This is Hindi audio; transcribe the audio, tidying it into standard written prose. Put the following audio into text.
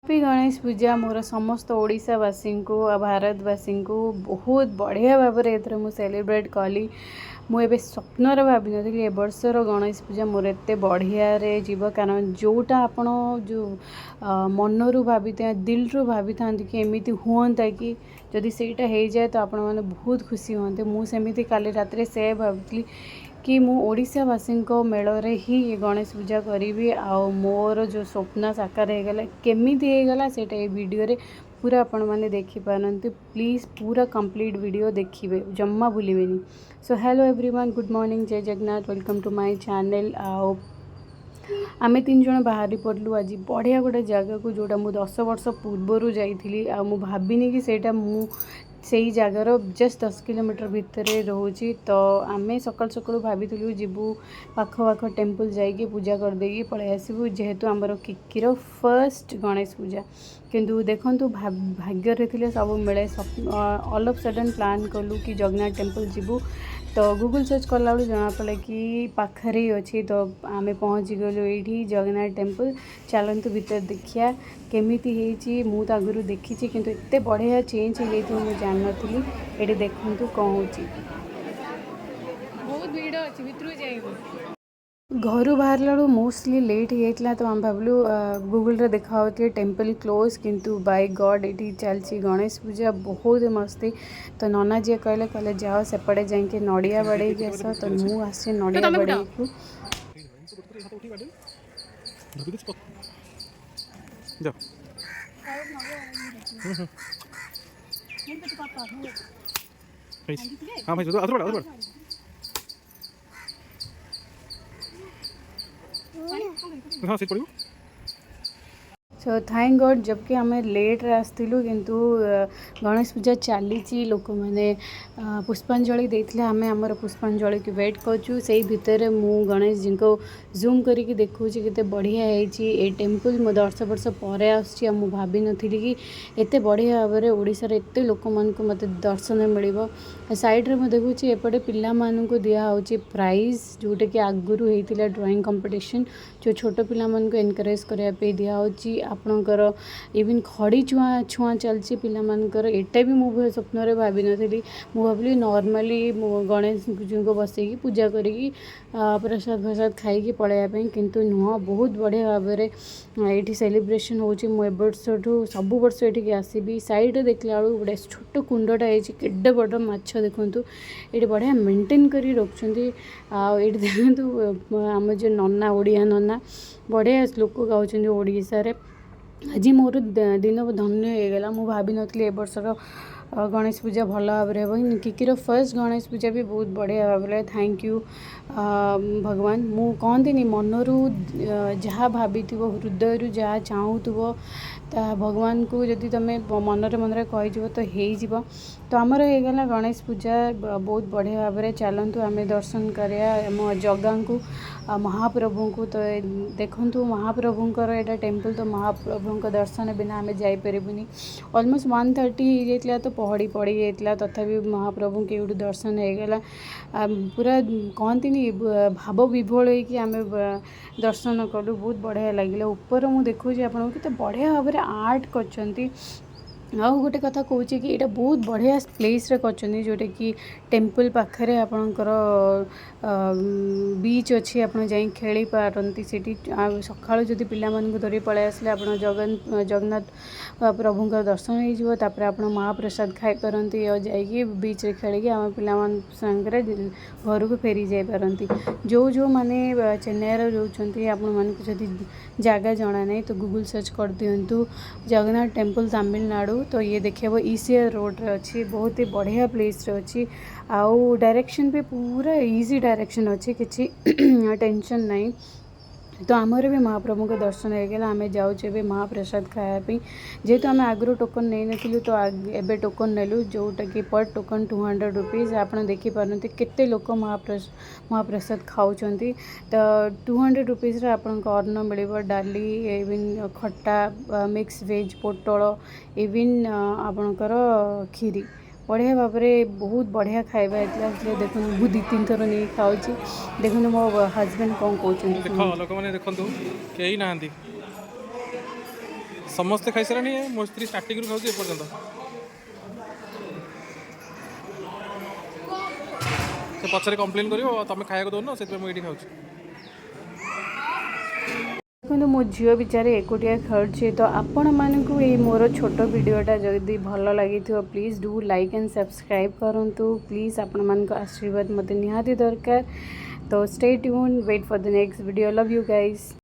हैप्पी गणेश पूजा मोर समस्त ओडावासी को भारतवासी को बहुत बढ़िया भाव में सेलिब्रेट कली। मुझे स्वप्नर भाभी नी ए बर्षर गणेश पूजा मोर एत बढ़िया जीव कारण जोटा आपण जो मनरू भाभी दिल रू भाभी था कि एमती हुआ कि जदि सेटा हो जाए तो आपण मैंने बहुत खुशी होते। मुझे काली रात से भावी कि मु ओडिशावासी मेल ही गणेश पूजा करी आ मोर जो स्वप्न साकार होगला केमिति होगला सेटा ए वीडियो रे पूरा आपण मैंने देखिपारती। प्लीज़ पूरा कंप्लीट वीडियो देखिए जम्मा भूलिए। So hello everyone, good morning, जय Jagannath, welcome to my channel. आमे 3 जन बाहरी पड़लु आज बढ़िया गोटे जगह को जोटा मु 10 वर्ष पूर्वर जाइली आ मु भाविनी कि सेटा मु से ही जगार जस्ट 10 किलोमीटर भितर रोचे। तो आम सकाल सकाल भाभी जीवु पाख पाख टेम्पल जाइए पूजा करदे पलि आसबू जेहेतु आमर किकिर फर्स्ट गणेश पूजा। किंतु देखु भाग्य थे सब मिले। ऑल ऑफ सडन प्लान कलु कि जगन्नाथ टेम्पल जीवु तो गूगल सर्च कला जना पड़ा कि पाखरे ही अच्छी। तो आम पहुँची गलु ये जगन्नाथ टेम्पल। चलतु भीतर देखिया केमिति होइछि। मु तो आगुरु देखी किंतु एते बढ़िया चेंज हो मुझे जान नी। ये देखु कौन हो बहुत भीड़ अच्छी भितर जाइबू। घर बाहर मोस्टली लेट हो जाता तो आम भावलु गूगल रे देखा टेम्पल क्लोज किंतु बाय गॉड ये चलती गणेश पूजा बहुत मस्ती। तो नना जी कहले कहले जाओ सेपटे जाके नड़िया बाड़े आस। तो मु आसी नड़िया बाड़े को हाँ सीट पड़ो। सो थैंक गॉड जबकि आम लेट रे आसलु किंतु गणेश पूजा चली लोक मैंने पुष्पांजलि देते आम आमर पुष्पांजलि की वेट करचु। से भितर मु गणेश जी को जूम करके देखूँ केते बढ़िया है टेम्पल। मो 10 वर्ष पर आसु भाभी नी कि एत बढ़िया भाव में ओडिशार एत लोक मानक मत दर्शन मिल। साइड में देखुची एपटे पिला मानक दिखाई प्राइज जोटा कि आगुरी होता ड्राइंग कंपटीशन जो छोट पिला मानक एनकरेज करने दिखाई। आपणकर इवन खड़ी छुआ छुआ चलती पिला मानकर एटा भी मु स्वप्न भाभी नी। मु भावी नॉर्मली गणेश जी को बसैकी पूजा करी प्रसाद प्रसाद खाई पलैया किंतु नुह बहुत बढ़िया भाव में ये सेलिब्रेशन हो। वर्ष सब वर्ष ये आसबि। साइड देखला गोटे छोट कुंडटा है बड़ माछ देखूँ ये बढ़िया मेंटेन कर रखुँच। ये देखु आम जो नना ओडिया नना बढ़िया श्लोक गाँव ओडिशा रे। आज मोर दिन धन्य होगला। मु भाभी नी ए बर्षर गणेश पूजा भल भाव में किकिर फर्स्ट गणेश पूजा भी बहुत बढ़िया भाव में। थैंक यू भगवान। मु कहती मनरू जहाँ भाभी हृदय जहाँ चाहूब भगवान को जदि तुम मनरे मनरे कहीज तो हो। तो आमर होगला गणेश पूजा बहुत बढ़िया भाव में। चलतु आम दर्शन करिया जगह को महाप्रभु को। तो देखु महाप्रभुंर एटा टेम्पल तो महाप्रभु दर्शन बिना आम जापरूनी। ऑलमोस्ट 1:30 हो जाता तो पहड़ी पड़ी जाता तथापि महाप्रभु के दर्शन होगला। पूरा कहती भाव विभोल होम दर्शन कलु बहुत बढ़िया लगे। ऊपर मुझे देखुची आपको कितना बढ़िया भाव में आर्ट कर। आउ गोटे कथा कहूँ कि यहाँ बहुत बढ़िया प्लेस रे करछन्ती जोटा कि टेम्पल पाखरे आपणकर बीच अच्छी आप खेली पारती। सकाळु जदि पिला मानकु धरी पळै आसले आप जगन्नाथ प्रभुंकर दर्शन हो तापर आप महाप्रसाद खाई पारती और जाइए बीच रे खेलिकी आम पिला संगे घर को फेरी जाई पारती। जो जो माने चेन्नई रोचंती आपण मानकु जदि जगह जना नहीं तो गूगल सर्च कर दिंतु जगन्नाथ टेम्पल तमिलनाडु। तो ये देखिए वो ईसीआर रोड रे अच्छी बहुत ही बढ़िया प्लेस रे अच्छी। आउ डायरेक्शन भी पूरा इजी डायरेक्शन अच्छी किसी टेंशन नहीं। तो आमर भी महाप्रभु के दर्शन होगला। आम जाऊे महाप्रसाद खायापी जेहेतु आम आगु टोकन नहीं नथिलु तो एबे टोकन नेलु जोटा कि पर टोकन 200 रुपीज़। आप देखिपारती केते लोक महाप्रसाद खाऊँच। तो 200 रुपीज़ आपको अन्न मिल डाली इविन खट्टा मिक्स वेज पोटल इविन आपणकर खीरी बढ़िया भाव में बहुत बढ़िया खाଇବା होता। देखो मु 2-3 थर नहीं खाऊँ। देखो मो हजबैंड कौन कहते समस्ते खाई सारे मो स्त्री स्टार्टिंग खाऊ एपर्तंत से पचर कंप्लेन कर तुम खाया दौन से मुझे खाऊँ କିନ୍ତୁ ମୋ ଝିଅ ବିଚାରେ ଏକୁଟିଆ ଖାଉଛି। ତ ଆପଣମାନଙ୍କୁ ଏଇ ମୋର ଛୋଟ ଭିଡ଼ିଓଟା ଯଦି ଭଲ ଲାଗିଥିବ please do like and subscribe କରନ୍ତୁ। ପ୍ଲିଜ୍ ଆପଣମାନଙ୍କ ଆଶୀର୍ବାଦ ମୋତେ ନିହାତି ଦରକାର। ତ stay tune wait for the next video. Love you guys.